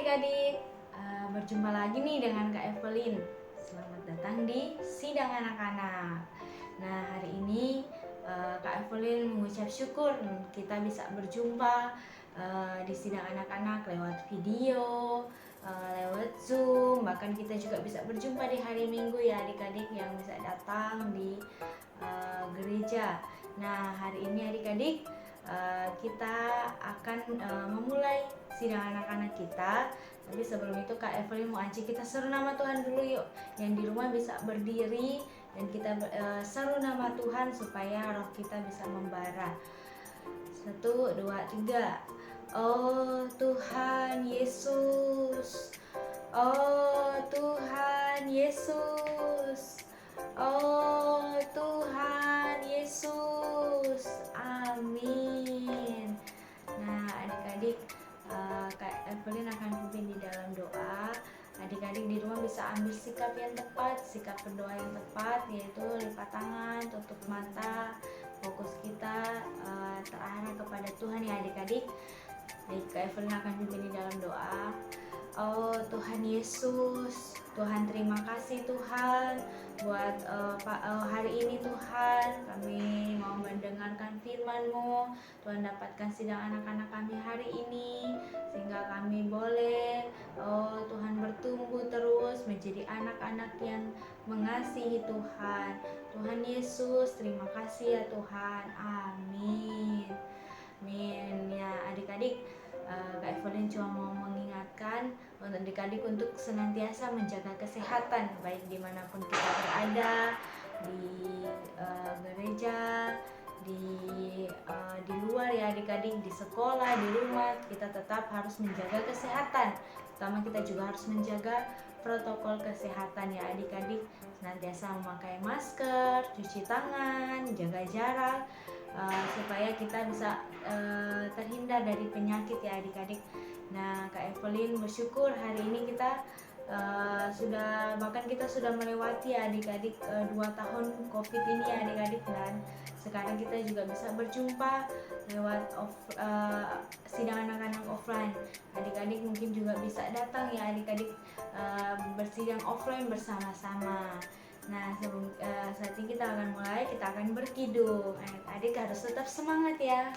adik-adik, berjumpa lagi nih dengan Kak Evelyn. Selamat datang di Sidang Anak-anak. Nah, hari ini Kak Evelyn mengucap syukur kita bisa berjumpa di Sidang Anak-anak lewat video, lewat Zoom. Bahkan kita juga bisa berjumpa di hari Minggu ya adik-adik yang bisa datang di gereja. Nah, hari ini adik-adik kita akan memulai sidang anak-anak kita. Tapi sebelum itu Kak Evelyn mau ajak kita seru nama Tuhan dulu yuk. Yang di rumah bisa berdiri dan kita seru nama Tuhan supaya roh kita bisa membara. 1, 2, 3. Oh Tuhan Yesus, oh Tuhan Yesus, oh Tuhan Yesus, amin. Nah adik-adik, Kak Evelyn akan pimpin di dalam doa. Adik-adik di rumah bisa ambil sikap yang tepat, sikap berdoa yang tepat, yaitu lipat tangan, tutup mata, fokus kita terarah kepada Tuhan ya adik-adik. Baik, Kak Evelyn akan pimpin di dalam doa. Oh Tuhan Yesus, Tuhan terima kasih Tuhan buat hari ini Tuhan. Kami mau mendengarkan firman-Mu. Tuhan dapatkan sidang anak-anak kami hari ini sehingga kami boleh Tuhan bertumbuh terus menjadi anak-anak yang mengasihi Tuhan. Tuhan Yesus terima kasih ya Tuhan, amin. Amin ya adik-adik. Kak Evelyn cuma mau mengingatkan untuk adik-adik untuk senantiasa menjaga kesehatan baik dimanapun kita berada, di gereja, di luar ya adik-adik, di sekolah, di rumah, kita tetap harus menjaga kesehatan. Terutama kita juga harus menjaga protokol kesehatan ya adik-adik, senantiasa memakai masker, cuci tangan, jaga jarak, supaya kita bisa terhindar dari penyakit ya adik-adik. Nah Kak Evelyn bersyukur hari ini kita kita sudah melewati ya adik-adik 2 tahun COVID ini ya adik-adik, dan sekarang kita juga bisa berjumpa lewat sidang anak-anak offline. Adik-adik mungkin juga bisa datang ya adik-adik, bersidang offline bersama-sama. Nah saat ini kita akan mulai, kita akan berkidung. Adik-adik harus tetap semangat ya.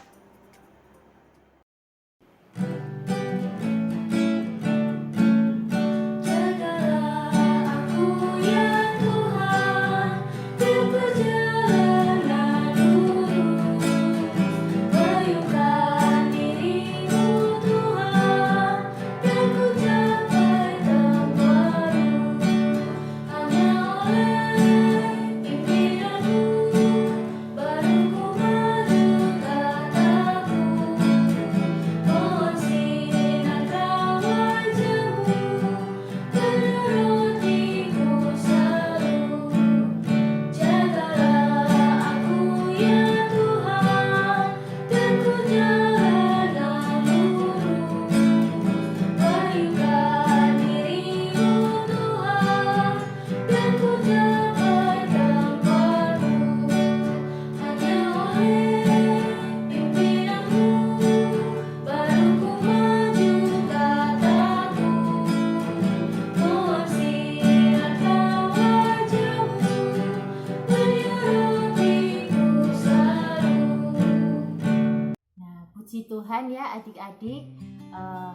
Puji Tuhan ya adik-adik,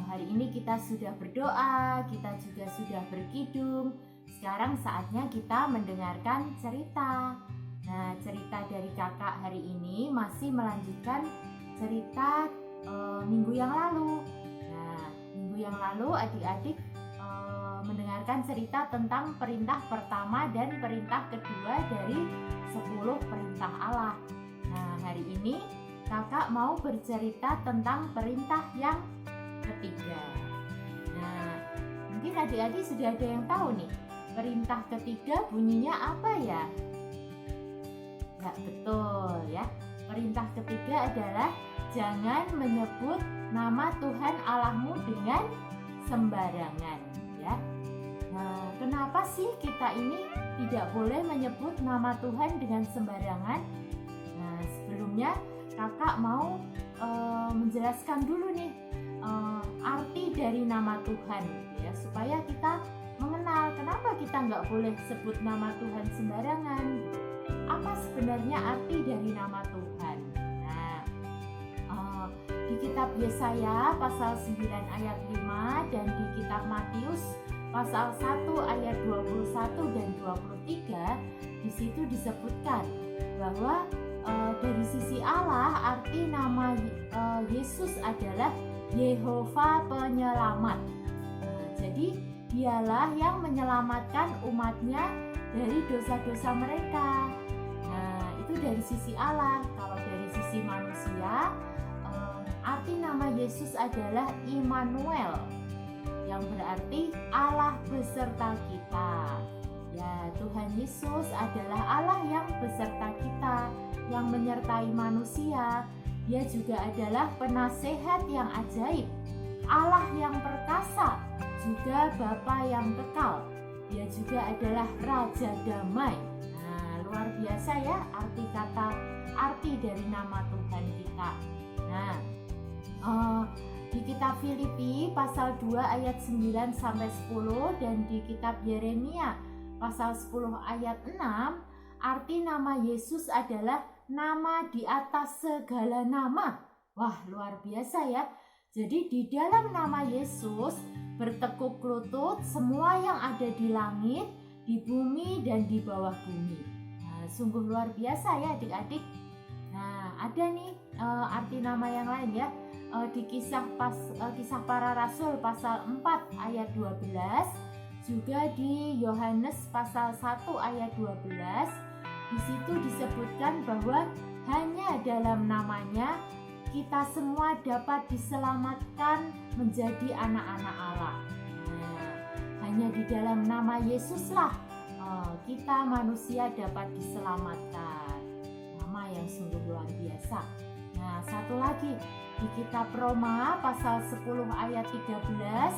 hari ini kita sudah berdoa, kita juga sudah berkidung. Sekarang saatnya kita mendengarkan cerita. Nah, cerita dari kakak hari ini masih melanjutkan cerita minggu yang lalu. Nah, minggu yang lalu adik-adik mendengarkan cerita tentang perintah pertama dan perintah kedua dari 10 perintah Allah. Nah, hari ini kakak mau bercerita tentang perintah yang ketiga. Nah, mungkin adik-adik sudah ada yang tahu nih, perintah ketiga bunyinya apa ya? Ya, betul ya. Perintah ketiga adalah jangan menyebut nama Tuhan Allahmu dengan sembarangan ya. Nah, kenapa sih kita ini tidak boleh menyebut nama Tuhan dengan sembarangan? Nah, sebelumnya kakak mau menjelaskan dulu nih arti dari nama Tuhan gitu ya, supaya kita mengenal kenapa kita nggak boleh sebut nama Tuhan sembarangan. Apa sebenarnya arti dari nama Tuhan? Nah, di kitab Yesaya pasal 9 ayat 5 dan di kitab Matius pasal 1 ayat 21 dan 23, di situ disebutkan bahwa dari sisi Allah arti nama Yesus adalah Yehova Penyelamat. Jadi dialah yang menyelamatkan umatnya dari dosa-dosa mereka. Nah, itu dari sisi Allah. Kalau dari sisi manusia, arti nama Yesus adalah Immanuel, yang berarti Allah beserta kita. Ya, Tuhan Yesus adalah Allah yang beserta kita, yang menyertai manusia. Dia juga adalah penasehat yang ajaib, Allah yang perkasa, juga Bapa yang kekal. Dia juga adalah Raja Damai. Nah, luar biasa ya arti dari nama Tuhan kita. Nah, di kitab Filipi pasal 2 ayat 9 sampai 10 dan di kitab Yeremia pasal 10 ayat 6, arti nama Yesus adalah nama di atas segala nama. Wah, luar biasa ya. Jadi di dalam nama Yesus bertekuk lutut semua yang ada di langit, di bumi dan di bawah bumi. Nah, sungguh luar biasa ya adik-adik. Nah, ada nih arti nama yang lain ya. Di kisah para rasul pasal 4 ayat 12, juga di Yohanes pasal 1 ayat 12, di situ disebutkan bahwa hanya dalam namanya kita semua dapat diselamatkan menjadi anak-anak Allah. Nah, hanya di dalam nama Yesuslah kita manusia dapat diselamatkan. Nama yang sungguh luar biasa. Nah, satu lagi di kitab Roma pasal 10 ayat 13,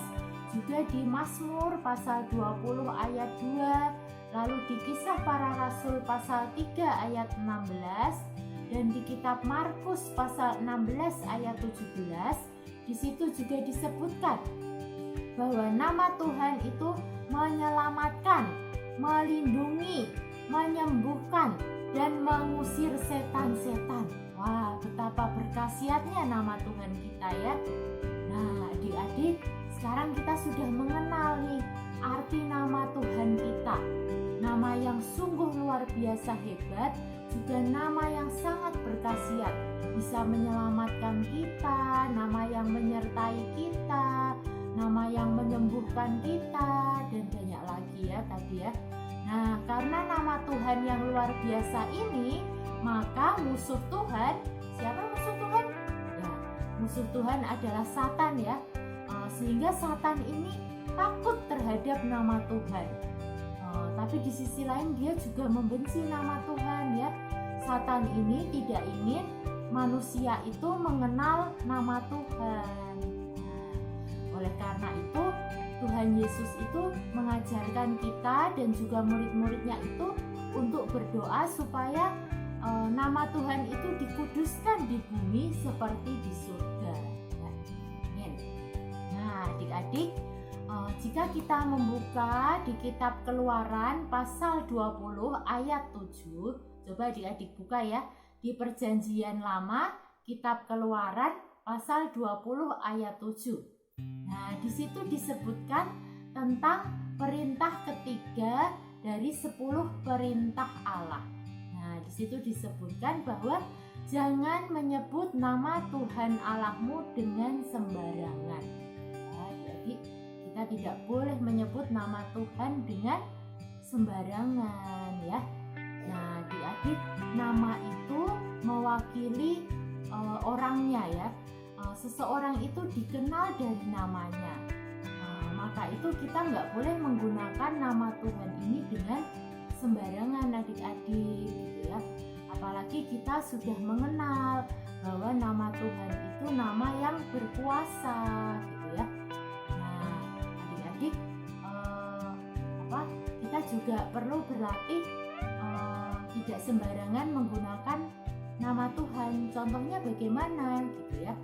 juga di Mazmur pasal 20 ayat 2, lalu di kisah para rasul pasal 3 ayat 16, dan di kitab Markus pasal 16 ayat 17, di situ juga disebutkan bahwa nama Tuhan itu menyelamatkan, melindungi, menyembuhkan, dan mengusir setan-setan. Wah, betapa berkhasiatnya nama Tuhan kita ya. Nah, adik-adik, sekarang kita sudah mengenal nih arti nama Tuhan kita. Nama yang sungguh luar biasa hebat, juga nama yang sangat berkhasiat, bisa menyelamatkan kita, nama yang menyertai kita, nama yang menyembuhkan kita, dan banyak lagi ya tadi ya. Nah, karena nama Tuhan yang luar biasa ini, maka musuh Tuhan, siapa musuh Tuhan? Ya, musuh Tuhan adalah Satan ya. Sehingga Satan ini takut terhadap nama Tuhan. Tapi di sisi lain dia juga membenci nama Tuhan ya. Satan ini tidak ingin manusia itu mengenal nama Tuhan. Oleh karena itu Tuhan Yesus itu mengajarkan kita dan juga murid-muridnya itu untuk berdoa supaya nama Tuhan itu dikuduskan di bumi seperti di surga. Ya, amin. Nah, adik-adik, jika kita membuka di kitab Keluaran pasal 20 ayat 7, coba adik-adik buka ya, di Perjanjian Lama kitab Keluaran pasal 20 ayat 7. Nah, di situ disebutkan tentang perintah ketiga dari 10 perintah Allah. Nah, di situ disebutkan bahwa jangan menyebut nama Tuhan Allahmu dengan sembarangan. Nah, jadi kita tidak boleh menyebut nama Tuhan dengan sembarangan ya. Nah, adik-adik, nama itu mewakili orangnya ya. Seseorang itu dikenal dari namanya. Maka itu kita nggak boleh menggunakan nama Tuhan ini dengan sembarangan adik-adik gitu ya. Apalagi kita sudah mengenal bahwa nama Tuhan itu nama yang berkuasa gitu ya. Nah, adik-adik, kita juga perlu berlatih tidak sembarangan menggunakan nama Tuhan. Contohnya bagaimana gitu ya.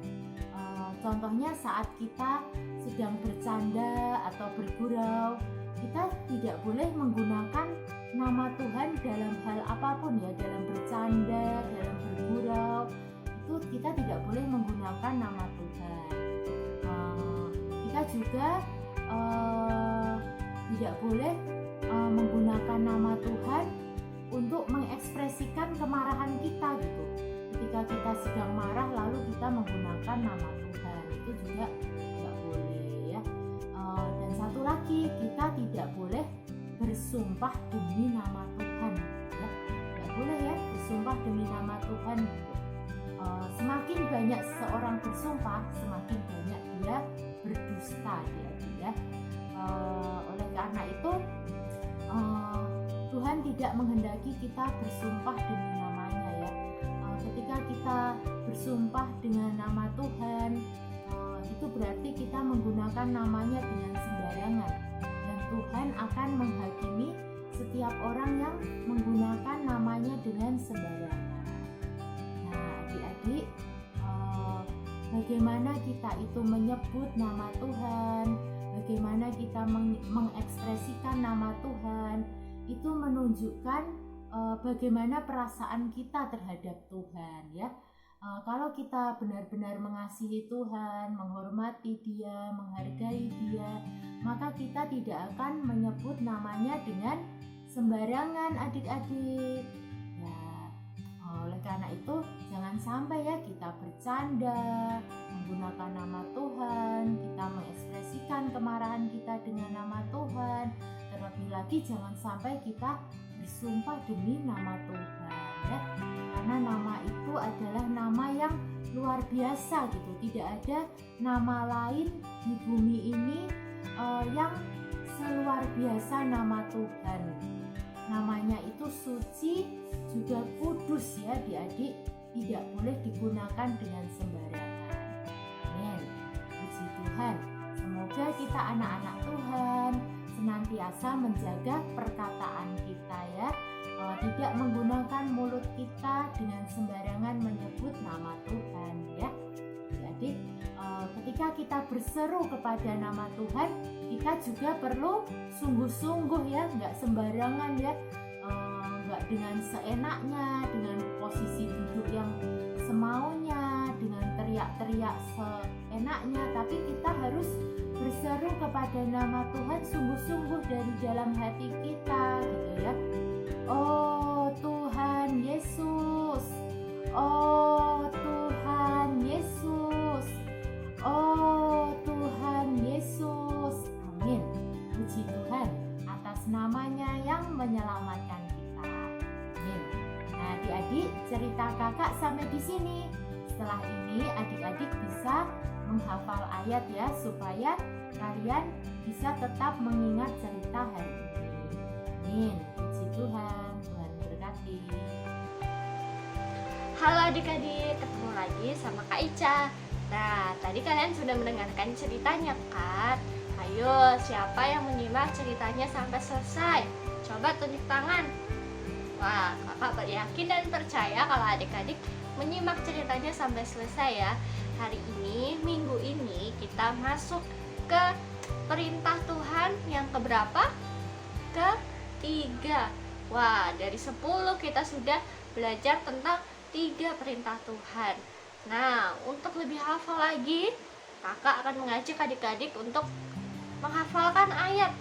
Contohnya saat kita sedang bercanda atau bergurau, kita tidak boleh menggunakan nama Tuhan dalam hal apapun ya, dalam bercanda, dalam bergurau, itu kita tidak boleh menggunakan nama Tuhan. Kita juga tidak boleh menggunakan nama Tuhan untuk mengekspresikan kemarahan kita gitu. Ketika kita sedang marah lalu kita menggunakan nama Tuhan, itu juga tidak boleh ya. Dan satu lagi, kita tidak boleh bersumpah demi nama Tuhan ya. Tidak boleh ya bersumpah demi nama Tuhan gitu. Semakin banyak seorang bersumpah, semakin banyak dia berdusta ya. Oleh karena itu Tuhan tidak menghendaki kita bersumpah demi namanya ya. Ketika kita bersumpah dengan nama Tuhan, itu berarti kita menggunakan namanya dengan sembarangan, dan Tuhan akan menghakimi setiap orang yang menggunakan namanya dengan sembarangan. Nah, adik-adik, bagaimana kita itu menyebut nama Tuhan, bagaimana kita mengekspresikan nama Tuhan, itu menunjukkan bagaimana perasaan kita terhadap Tuhan ya. Kalau kita benar-benar mengasihi Tuhan, menghormati Dia, menghargai Dia, maka kita tidak akan menyebut namanya dengan sembarangan adik-adik ya. Oleh karena itu jangan sampai ya kita bercanda menggunakan nama Tuhan, kita mengekspresikan kemarahan kita dengan nama Tuhan. Terlebih lagi jangan sampai kita bersumpah demi nama Tuhan ya. Karena nama itu adalah nama yang luar biasa gitu. Tidak ada nama lain di bumi ini yang seluar biasa nama Tuhan. Namanya itu suci juga kudus ya adik-adik, tidak boleh digunakan dengan sembarangan. Amin. Puji Tuhan. Semoga kita anak-anak Tuhan senantiasa menjaga perkataan kita ya, tidak menggunakan mulut kita dengan sembarangan menyebut nama Tuhan ya. Jadi ketika kita berseru kepada nama Tuhan, kita juga perlu sungguh-sungguh ya, nggak sembarangan ya, nggak dengan seenaknya, dengan posisi duduk yang semaunya, dengan teriak-teriak seenaknya, tapi kita harus berseru kepada nama Tuhan sungguh-sungguh dari dalam hati kita gitu ya. Oh Tuhan Yesus, oh Tuhan Yesus, oh Tuhan Yesus. Amin. Puji Tuhan atas namanya yang menyelamatkan kita. Amin. Nah, adik-adik, cerita kakak sampai di sini. Setelah ini adik-adik bisa menghafal ayat ya, supaya kalian bisa tetap mengingat cerita hari ini. Amin. Puji Tuhan, Tuhan berkati. Halo adik-adik, ketemu lagi sama Kak Ica. Nah, tadi kalian sudah mendengarkan ceritanya kan? Ayo, siapa yang menyimak ceritanya sampai selesai? Coba tunjuk tangan. Wah, kakak yakin dan percaya kalau adik-adik menyimak ceritanya sampai selesai ya. Hari ini, minggu ini kita masuk ke perintah Tuhan yang keberapa? Ketiga. Wah, dari 10 kita sudah belajar tentang 3 perintah Tuhan. Nah, untuk lebih hafal lagi, kakak akan mengajak adik-adik untuk menghafalkan ayat.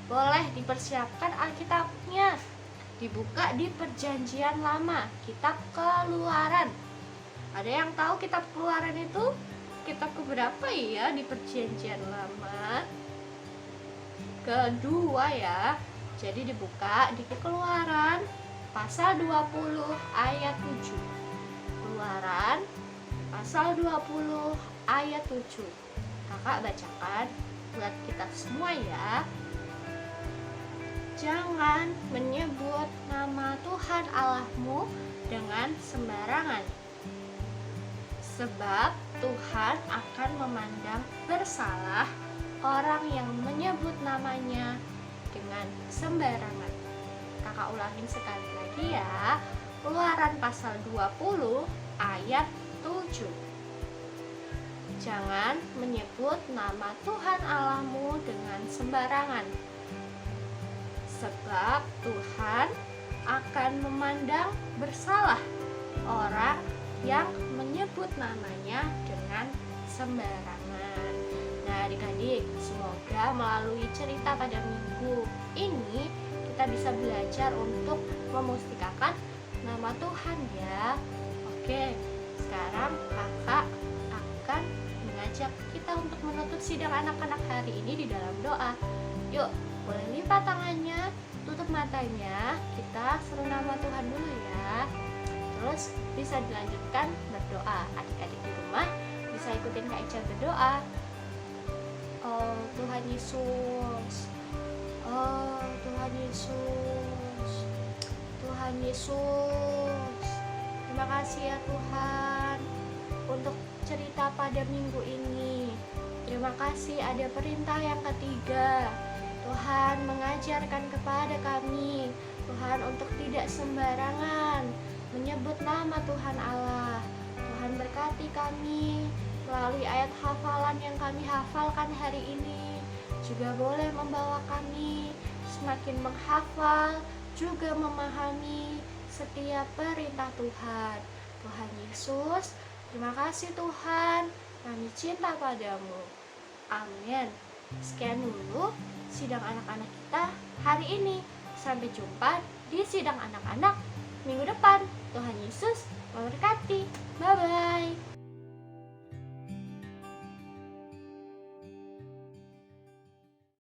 Boleh dipersiapkan Alkitabnya. Dibuka di Perjanjian Lama, kitab Keluaran. Ada yang tahu kitab Keluaran itu kitab keberapa ya di Perjanjian Lama? Kedua ya. Jadi dibuka di Keluaran pasal 20 ayat 7. Keluaran pasal 20 ayat 7. Kakak bacakan buat kita semua ya. Jangan menyebut nama Tuhan Allahmu dengan sembarangan, sebab Tuhan akan memandang bersalah orang yang menyebut namanya dengan sembarangan. Kakak ulangin sekali lagi ya. Keluaran pasal 20 ayat 7. Jangan menyebut nama Tuhan Allahmu dengan sembarangan, sebab Tuhan akan memandang bersalah orang yang menyebut namanya dengan sembarangan. Nah, adik-adik, semoga melalui cerita pada minggu ini kita bisa belajar untuk memustikakan nama Tuhan ya. Oke, sekarang kakak akan mengajak kita untuk menutup sidang anak-anak hari ini di dalam doa. Yuk, boleh lipat tangannya, tutup matanya, kita seru nama Tuhan dulu ya. Terus bisa dilanjutkan berdoa. Adik-adik di rumah bisa ikutin Kak Ica berdoa. Oh Tuhan Yesus, oh Tuhan Yesus, Tuhan Yesus, terima kasih ya Tuhan untuk cerita pada minggu ini. Terima kasih ada perintah yang ketiga. Tuhan mengajarkan kepada kami, Tuhan, untuk tidak sembarangan menyebut nama Tuhan Allah. Tuhan berkati kami melalui ayat hafalan yang kami hafalkan hari ini, juga boleh membawa kami semakin menghafal, juga memahami setiap perintah Tuhan. Tuhan Yesus, terima kasih Tuhan, kami cinta padamu. Amin. Sekian dulu sidang anak-anak kita hari ini. Sampai jumpa di sidang anak-anak minggu depan. Tuhan Yesus memberkati. Bye-bye.